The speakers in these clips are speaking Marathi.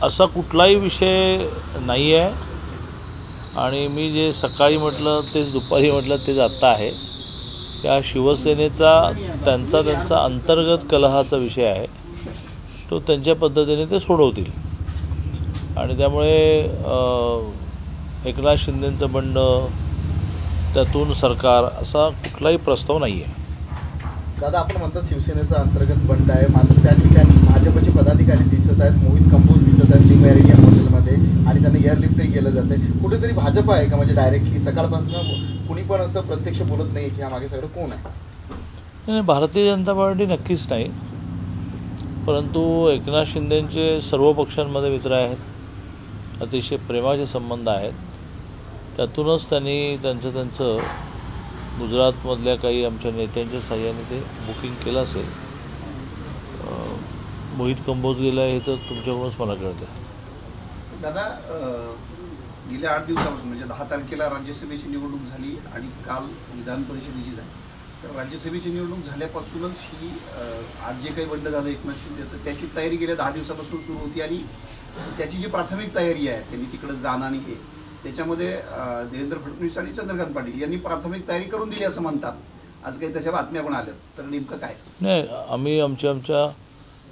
असा कुठलाही विषय नाही आहे आणि मी जे सकाळी म्हटलं तेच दुपारी म्हटलं तेच आत्ता आहे. या शिवसेनेचा त्यांचा अंतर्गत कलहाचा विषय आहे, तो त्यांच्या पद्धतीने ते सोडवतील. आणि त्यामुळे एकनाथ शिंदेंचं बंड, त्यातून सरकार, असा कुठलाही प्रस्ताव नाही आहे. दादा, आपण म्हणतात शिवसेनेचा अंतर्गत बंड आहे, मात्र त्या ठिकाणी भाजपचे पदाधिकारी दिसत आहेत, मोहित कंबोज दिसत आहेत लिंबायरेडी या हॉटेलमध्ये, आणि त्यांना एअरलिफ्टही केलं जातं आहे. कुठेतरी भाजप आहे का? म्हणजे डायरेक्टली सकाळपासून कुणी पण असं प्रत्यक्ष बोलत नाही की यामागे सगळं कोण आहे? नाही, भारतीय जनता पार्टी नक्कीच नाही, परंतु एकनाथ शिंदेंचे सर्व पक्षांमध्ये मित्र आहेत, अतिशय प्रेमाचे संबंध आहेत. त्यातूनच त्यांनी त्यांचं गुजरातमधल्या काही आमच्या नेत्यांच्या साह्याने ते बुकिंग केलं असेल. मोहित कंबोज गेला हे तर तुमच्याकडूनच मला कळतं. दादा, गेल्या 8 दिवसापासून म्हणजे 10 तारखेला राज्यसभेची निवडणूक झाली आणि काल विधान परिषदेची झाली. तर राज्यसभेची निवडणूक झाल्यापासूनच ही आज जे काही बंड झालं एकनाथ शिंदेचं, त्याची तयारी गेल्या 10 दिवसापासून सुरू होती आणि त्याची जी प्राथमिक तयारी आहे त्यांनी तिकडं जाणं आणि हे, त्याच्यामध्ये देवेंद्र फडणवीस आणि चंद्रकांत पाटील यांनी प्राथमिक तयारी करून दिली असं म्हणतात. आज काही तशा बातम्या पण आल्यात, तर नेमकं काय? नाही, आम्ही आमच्या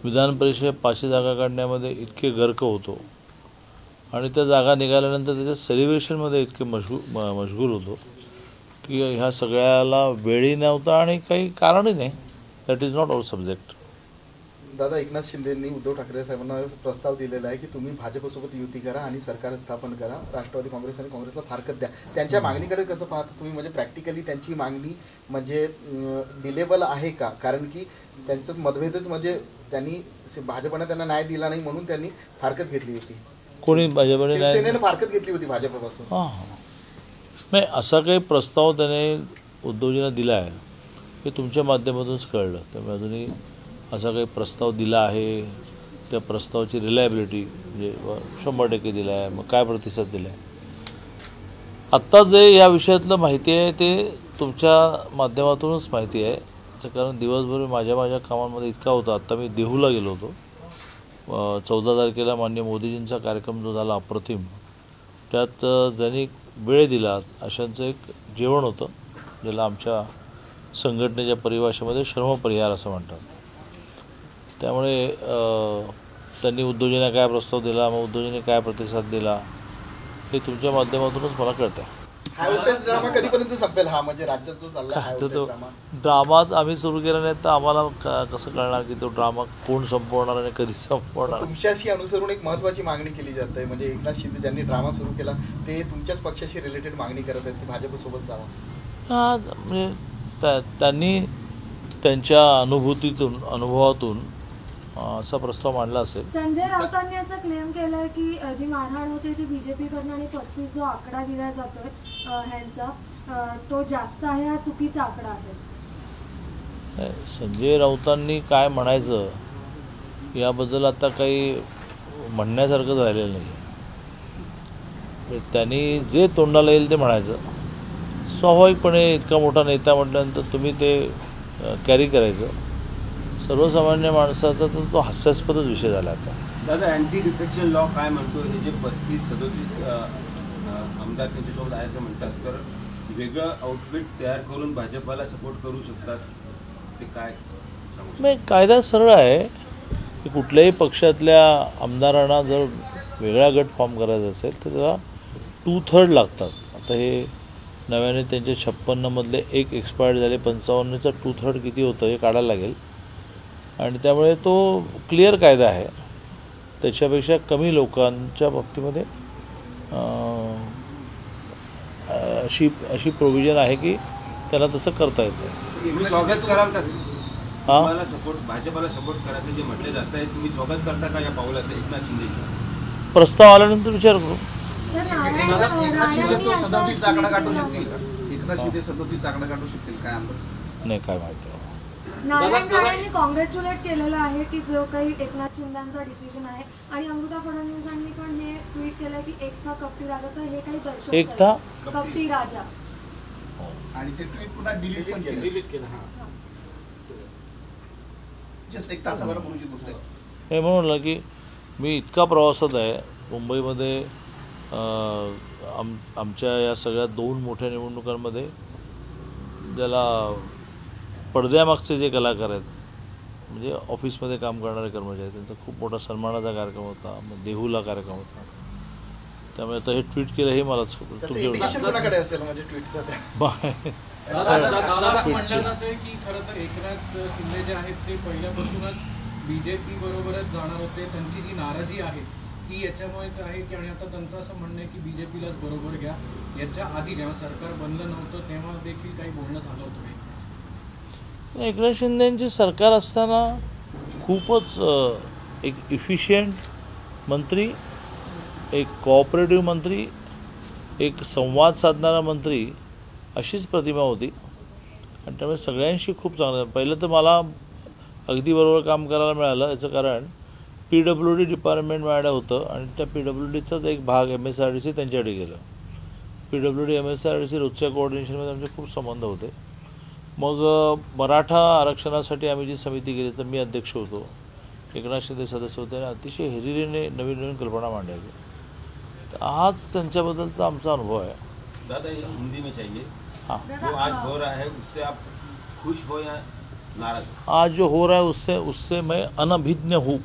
विधान परिषद 500 जागा काढण्यामध्ये इतके गर्क होतो आणि त्या जागा निघाल्यानंतर त्याच्या सेलिब्रेशनमध्ये इतके मशगूल होतो की ह्या सगळ्याला वेळही नव्हता आणि काही कारणही नाही. That is not our subject. दादा, एकनाथ शिंदेंनी उद्धव ठाकरे साहेबांना प्रस्ताव दिलेला आहे की तुम्ही भाजपसोबत युती करा आणि सरकार स्थापन करा, राष्ट्रवादी काँग्रेस आणि काँग्रेसला फारकत द्या. त्यांच्या मागणीकडे कसं पाहता तुम्ही? म्हणजे प्रॅक्टिकली त्यांची मागणी म्हणजे डिलेबल आहे का? कारण की त्यांचं मतभेदच, म्हणजे त्यांनी भाजपने त्यांना न्याय दिला नाही म्हणून त्यांनी फारकत घेतली होती. कोणी भाजपने? शिवसेनेने फारकत घेतली होती भाजपपासून. हां, नाही, असा काही प्रस्ताव त्याने उद्धवजींना दिला आहे हे तुमच्या माध्यमातूनच कळलं. त्यामुळे अजूनही असा काही प्रस्ताव दिला आहे, त्या प्रस्तावाची रिलायबिलिटी म्हणजे 100% दिला आहे, मग काय प्रतिसाद दिला आहे, आत्ता जे या विषयातलं माहिती आहे ते तुमच्या माध्यमातूनच माहिती आहे. त्याचं कारण दिवसभर माझ्या कामांमध्ये इतका होता. आत्ता मी देहूला गेलो होतो. 14 तारखेला माननीय मोदीजींचा कार्यक्रम जो झाला अप्रतिम, त्यात ज्यांनी वेळ दिला अशांचं एक जेवण होतं, ज्याला आमच्या संघटनेच्या परिभाषेमध्ये श्रमपरिहार असं म्हणतात. त्यामुळे त्यांनी उद्धवजींना काय प्रस्ताव दिला, मग उद्धवजींनी काय प्रतिसाद दिला, हे तुमच्या माध्यमातूनच मला कळतं. ड्रामा कधीपर्यंत संपेल हा? म्हणजे राज्यात जो चालला तो ड्रामाच आम्ही सुरू केला नाही तर आम्हाला कसं कळणार की तो ड्रामा कोण संपवणार आणि कधी संपवणार? तुमच्याशी अनुसरून एक महत्त्वाची मागणी केली जाते, म्हणजे एकनाथ शिंदे ज्यांनी ड्रामा सुरू केला ते तुमच्याच पक्षाशी रिलेटेड मागणी करत आहेत की भाजपसोबत जावं. हां, म्हणजे त्यांनी त्यांच्या अनुभवातून असा प्रस्ताव मांडला असेल. संजय राऊतांनी असं क्लेम केलंय की जी मारहाण होते ती बीजेपीकडनं आणि 35 जो आकडा दिला जातोय ह्यांचा तो जास्त आहे, हा चुकीचा आकडा आहे. संजय राऊतांनी काय म्हणायचं याबद्दल आता काही म्हणण्यासारखंच राहिलेलं नाही. त्यांनी जे तोंडाला येईल ते म्हणायचं. स्वाभाविकपणे इतका मोठा नेता म्हटल्यानंतर तुम्ही ते कॅरी करायचं. सर्वसामान्य माणसाचा तर तो हास्यास्पदच विषय झाला आता. दादा, अँटी डिफेक्शन लॉ काय म्हणतो? हे जे 35-37 आमदार त्यांच्यासोबत आहे असं म्हणतात, तर वेगळं आउटफिट तयार करून भाजपाला सपोर्ट करू शकतात, ते काय सांगू? नाही, कायदा सरळ आहे की कुठल्याही पक्षातल्या आमदारांना जर वेगळा गट फॉर्म करायचा असेल तर त्याला 2/3 लागतात. आता हे नव्याने त्यांच्या 56 मधले एक एक्सपायर्ड झाले, 55चा 2/3 किती होतं हे काढायला लागेल. आणि त्यामुळे तो क्लिअर कायदा आहे. त्याच्यापेक्षा कमी लोकांच्या बाबतीमध्ये अशी प्रोव्हिजन आहे की त्याला तसं करता येतं. तुम्ही स्वागत कराल का? तुम्हाला सपोर्ट, भाजपाला सपोर्ट करायचं जे म्हटले जात आहे, तुम्ही स्वागत करता का या पावलाचं एकनाथ शिंदेचं? प्रस्ताव आल्यानंतर विचार करू. एकनाथ शिंदे तो 37 आकडा गाठू शकतील का? एकनाथ शिंदे 37 आकडा गाठू शकतील काय अंदाज? नाही, काय माहिती. नारायण राणेंनी कॉंग्रॅच्युलेट केलेलं आहे की जो काही एकनाथ शिंदेचा डिसिजन आहे, आणि अमृता फडणवीसांनी पण हे ट्विट केलंय की एक था कपटी राजा, तर हे काही दर्शवतं एक था कपटी राजा. आणि ते ट्विट पुन्हा डिलीट केलं. जस्ट एक तासाभरापूर्वीची गोष्ट आहे. हे म्हणून की मी इतका प्रवासात आहे मुंबईमध्ये, आमच्या या सगळ्या 2 मोठ्या निवडणुकांमध्ये ज्याला पडद्यामागचे जे कलाकार आहेत, म्हणजे ऑफिसमध्ये काम करणारे कर्मचारी, त्यांचा खूप मोठा सन्मानाचा कार्यक्रम होता, मग देहूला कार्यक्रम होता. त्यामुळे आता हे ट्विट केलं हे मलाच त्याचं इंडिकेशन कोणाकडे असेल म्हणजे ट्विटचं त्या दादा म्हणलं जातंय की खरं तर एकनाथ शिंदे जे आहेत ते पहिल्यापासूनच बीजेपी बरोबरच जाणार होते. त्यांची जी नाराजी आहे ती याच्यामुळेच आहे की, आणि आता त्यांचं असं म्हणणं आहे की बीजेपीलाच बरोबर घ्या. याच्या आधी जेव्हा सरकार बनलं नव्हतं तेव्हा देखील काही बोलणं झालं होतं. एकनाथ शिंदेंची सरकार असताना खूपच एक इफिशियंट मंत्री, एक कोऑपरेटिव्ह मंत्री, एक संवाद साधणारा मंत्री अशीच प्रतिमा होती. आणि त्यामुळे सगळ्यांशी खूप चांगलं, पहिलं तर मला अगदी बरोबर काम करायला मिळालं. याचं कारण PWD डिपार्टमेंट मिळालं होतं आणि त्या PWDचाच एक भाग MSRDC त्यांच्याकडे गेलं. PWD MSRDC रोजच्या कोऑर्डिनेशनमध्ये आमचे खूप संबंध होते. मग मराठा आरक्षणासाठी आम्ही जी समिती केली तर मी अध्यक्ष होतो, एकनाथ शिंदे सदस्य होते आणि अतिशय हिरिरीने नवीन नवीन कल्पना मांडायची. तर हाच त्यांच्याबद्दलचा आमचा अनुभव आहे. दादा ये हिंदी में चाहिए. हाँ, जो आज हो रहा है उससे आप खुश हो या नाराज? आज जो हो रहा है उससे मैं अनभिज्ञ हूँ.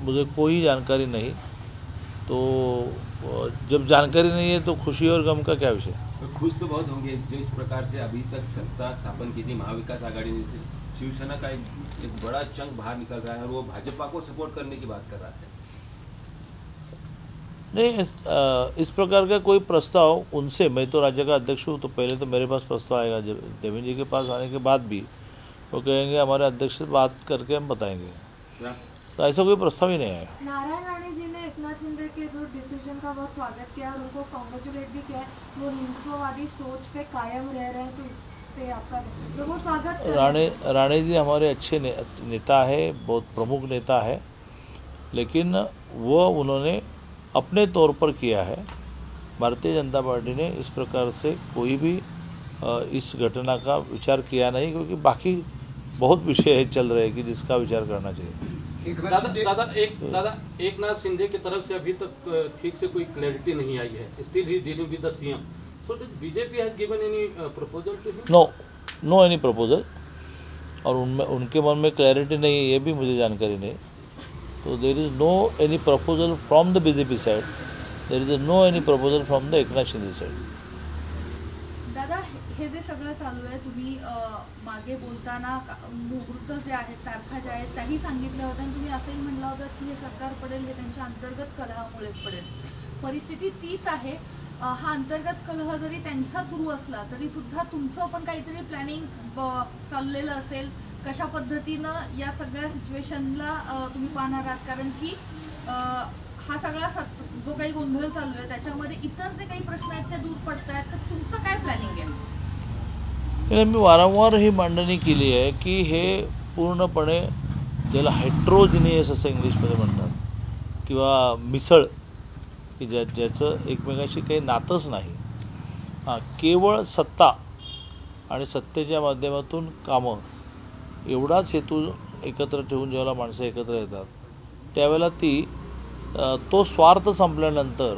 मुझे कोई जानकारी नहीं. तो जब जानकारी नहीं है तो खुशी और गम का क्या विषय. खुश तो बहुत होंगे जो इस प्रकार से अभी तक सत्ता स्थापन की थी महाविकास आघाड़ी ने. शिवसेना का एक बड़ा चंक बाहर निकल रहा है और वो भाजपा को सपोर्ट करने की बात कर रहा है. नहीं, इस प्रकार का कोई प्रस्ताव उनसे, मैं तो राज्य का अध्यक्ष हूँ तो पहले तो मेरे पास प्रस्ताव आएगा. देवेंद्र जी के पास आने के बाद भी वो कहेंगे हमारे अध्यक्ष से बात करके हम बताएंगे. तो ऐसा कोई प्रस्ताव ही नहीं है. नारायण राणे जी ने एकनाथ शिंदे के जो डिसीजन का बहुत स्वागत किया और उनको कॉन्ग्रेचुलेट भी किया. वो हिंदुत्ववादी सोच पे कायम रह रहे हैं, तो इस पे आपका तो वो स्वागत कर रहे हैं. राणे जी हमारे अच्छे नेता है, बहुत प्रमुख नेता है, लेकिन वो उन्होंने अपने तौर पर किया है. भारतीय जनता पार्टी ने इस प्रकार से कोई भी इस घटना का विचार किया नहीं, क्योंकि बाकी बहुत विषय चल रहे हैं कि जिसका विचार करना चाहिए. दादा एकनाथ शिंदे की तरफ से अभी तक ठीक से कोई क्लैरिटी नहीं आई है. Still he dealing with the CM. So does BJP has given any proposal to him? No any proposal. और उनके मन में क्लैरिटी नहीं है ये भी मुझे जानकारी नहीं. तो there is no any proposal from the BJP side. There is no any proposal from the Eknath Shinde side. दादा हे जे सगळं चालू आहे, तुम्ही मागे बोलताना मुहूर्त जे आहेत, तारखा ज्या आहेत त्याही सांगितल्या होत्या आणि तुम्ही असंही म्हणलं होतं की हे सरकार पडेल हे त्यांच्या अंतर्गत कलहामुळे पडेल. परिस्थिती तीच आहे. हा अंतर्गत कलह जरी त्यांचा सुरू असला तरी सुद्धा तुमचं पण काहीतरी प्लॅनिंग चाललेलं असेल. कशा पद्धतीनं या सगळ्या सिच्युएशनला तुम्ही पाहणार आहात, कारण की हा सगळा जो काही गोंधळ चालू आहे त्याच्यामध्ये इतर जे काही प्रश्न आहेत ते दूर पडत आहेत, तर तुमचं काय प्लॅनिंग आहे? मी वारंवार ही मांडणी केली आहे की हे पूर्णपणे ज्याला हेट्रोजिनियस असं इंग्लिशमध्ये म्हणतात किंवा मिसळ, की ज्याचं एकमेकाशी काही नातंच नाही. हां, केवळ सत्ता आणि सत्तेच्या माध्यमातून कामं एवढाच हेतू एकत्र ठेवून जेव्हा माणसं एकत्र येतात त्यावेळेला तो स्वार्थ संपल्यानंतर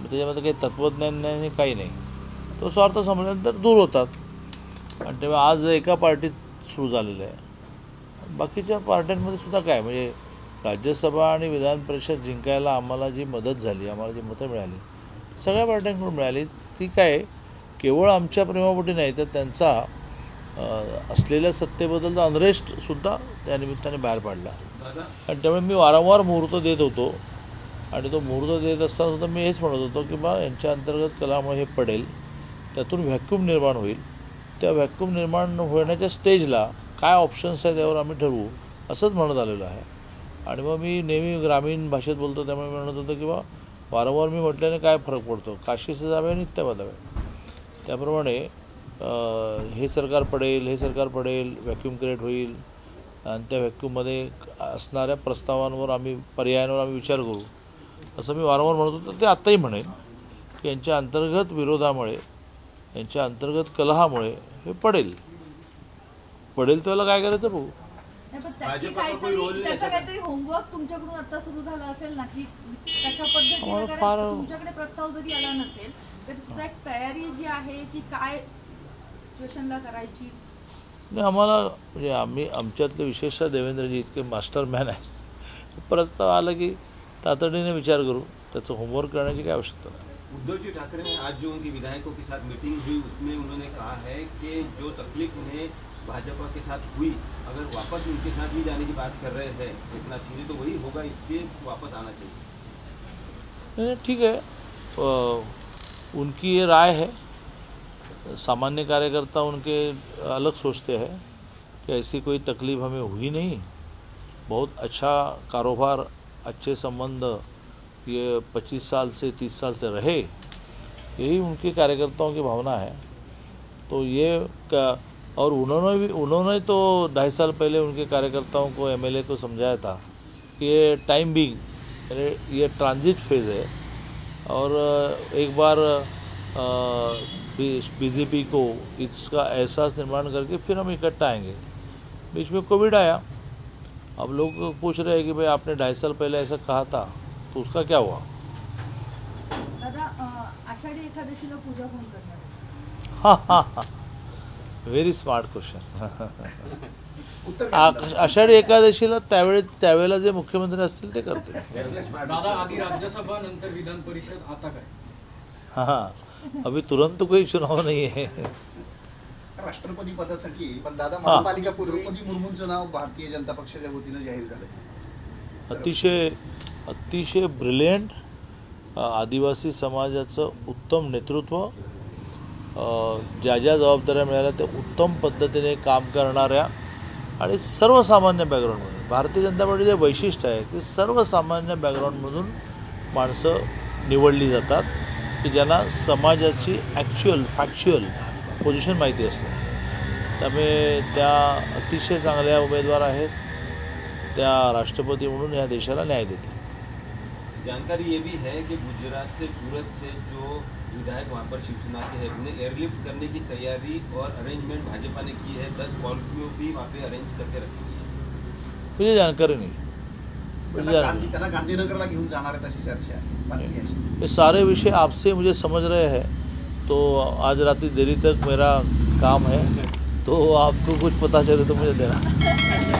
त्याच्यामध्ये काही तत्त्वज्ञान नाही, काही नाही. तो स्वार्थ संपल्यानंतर दूर होतात. आणि तेव्हा आज एका पार्टीत सुरू झालेलं आहे. बाकीच्या पार्ट्यांमध्ये सुद्धा काय, म्हणजे राज्यसभा आणि विधान परिषद जिंकायला आम्हाला जी मदत झाली, आम्हाला जी मतं मिळाली सगळ्या पार्ट्यांकडून मिळाली. ती काय केवळ आमच्या प्रेमापोटी नाही, तर त्यांचा असलेल्या सत्तेबद्दलचा अनरेस्टसुद्धा त्या निमित्ताने बाहेर पडला. आणि त्यामुळे मी वारंवार मुहूर्त देत होतो आणि तो मुहूर्त देत असताना सुद्धा मी हेच म्हणत होतो की बा यांच्या अंतर्गत कलामुळे हे पडेल, त्यातून व्हॅक्यूम निर्माण होईल. त्या व्हॅक्यूम निर्माण होण्याच्या स्टेजला काय ऑप्शन्स आहेत यावर आम्ही ठरवू असंच म्हणत आलेलं आहे. आणि मग मी नेहमी ग्रामीण भाषेत बोलतो, त्यामुळे म्हणत होतो की बा वारंवार मी म्हटल्याने काय फरक पडतो, काशीसे जावे नित्य बदावे. त्याप्रमाणे हे सरकार पडेल, व्हॅक्यूम क्रिएट होईल आणि त्या व्हॅक्यूममध्ये असणाऱ्या प्रस्तावांवर पर्यायांवर आम्ही विचार करू असं मी वारंवार म्हणत होतो. ते आत्ताही म्हणेन की यांच्या अंतर्गत विरोधामुळे, यांच्या अंतर्गत कलहामुळे हे पडेल त्याला काय करायचं बघू. नाही, पण त्याची भाजपा का कोई रोल काहीतरी नाही त्याचा ऐसा? काहीतरी होमवर्क तुमच्याकडून आता सुरू झाला असेल ना, की कशा पद्धतीने, आम्हाला कारण फार- तुमच्याकडे प्रस्ताव जरी आला नसेल तरी सुद्धा एक तयारी जी आहे की काय सिच्युएशनला करायची. नाही, आम्हाला म्हणजे आमच्यातले विशेषतः देवेंद्रजी इतके मास्टरमॅन आहे. प्रस्ताव आला की तातडीने विचार करू, त्याचं होमवर्क करण्याची काय आवश्यकता नाही. उद्धव जी ठाकरे ने आज जो उनके विधायकों के साथ मीटिंग हुई उसमें उन्होंने कहा है कि जो तकलीफ उन्हें भाजपा के साथ हुई, अगर वापस उनके साथ भी जाने की बात कर रहे हैं इतना चीज़ें तो वही होगा, इसलिए वापस आना चाहिए. नहीं, ठीक है, उनकी ये राय है. सामान्य कार्यकर्ता उनके अलग सोचते हैं कि ऐसी कोई तकलीफ़ हमें हुई नहीं, बहुत अच्छा कारोबार, अच्छे संबंध ये 25 साल से 30 साल से रहे, यही उनके कार्यकर्ताओं की भावना है. तो ये और उन्होंने तो 2.5 साल पहले उनके कार्यकर्ताओं को, एमएलए को समझाया था कि ये टाइम बिंग ये ट्रांजिट फेज़ है और एक बार बीजेपी को इसका एहसास निर्माण करके फिर हम इकट्ठा आएंगे. बीच में कोविड आया. अब लोग पूछ रहे हैं कि भाई आपने 2.5 साल पहले ऐसा कहा था, तो उसका क्या हुआ. दादा, आषाढी एकादशीला पूजा कोण करणार? हाँ, व्हेरी स्मार्ट क्वेश्चन. उत्तर काय? आषाढी एकादशीला त्यावेळेला जे मुख्यमंत्री असतील ते करतील. दादा, आधी राज्यसभा नंतर विधान परिषद, आता काय? हाँ, अभी तुरंत कोई चुनाव नहीं है. राष्ट्रपती पदासाठी पण दादा महापालिकापूर्वी द्रौपदी मुर्मूंचं नाव भारतीय जनता पक्षाच्या वतीनं जाहीर झालंय. अतिशय ब्रिलियंट, आदिवासी समाजाचं उत्तम नेतृत्व, ज्या जबाबदाऱ्या मिळाल्या त्या उत्तम पद्धतीने काम करणाऱ्या आणि सर्वसामान्य बॅकग्राऊंडमधून. भारतीय जनता पार्टीचे वैशिष्ट्य आहे की सर्वसामान्य बॅकग्राऊंडमधून माणसं निवडली जातात की ज्यांना समाजाची फॅक्च्युअल पोझिशन माहिती असते. त्यामुळे त्या अतिशय चांगल्या उमेदवार आहेत. त्या राष्ट्रपती म्हणून या देशाला न्याय देतील. जानकारी ये भी है कि गुजरात से, सूरत से जो विधायक वहाँ पर शिवसेना के हैं, उन्हें एयरलिफ्ट करने की तैयारी और अरेंजमेंट भाजपा ने की है. 10 स्कॉर्पियो भी वहाँ पे अरेंज करके रखी हुई है. मुझे जानकारी नहीं. त्यांना गांधीनगरला घेऊन जाणार आहेत अशी चर्चा आहे. ये सारे विषय आपसे मुझे समझ रहे हैं, तो आज रात देरी तक मेरा काम है, तो आपको कुछ पता चले तो मुझे देना.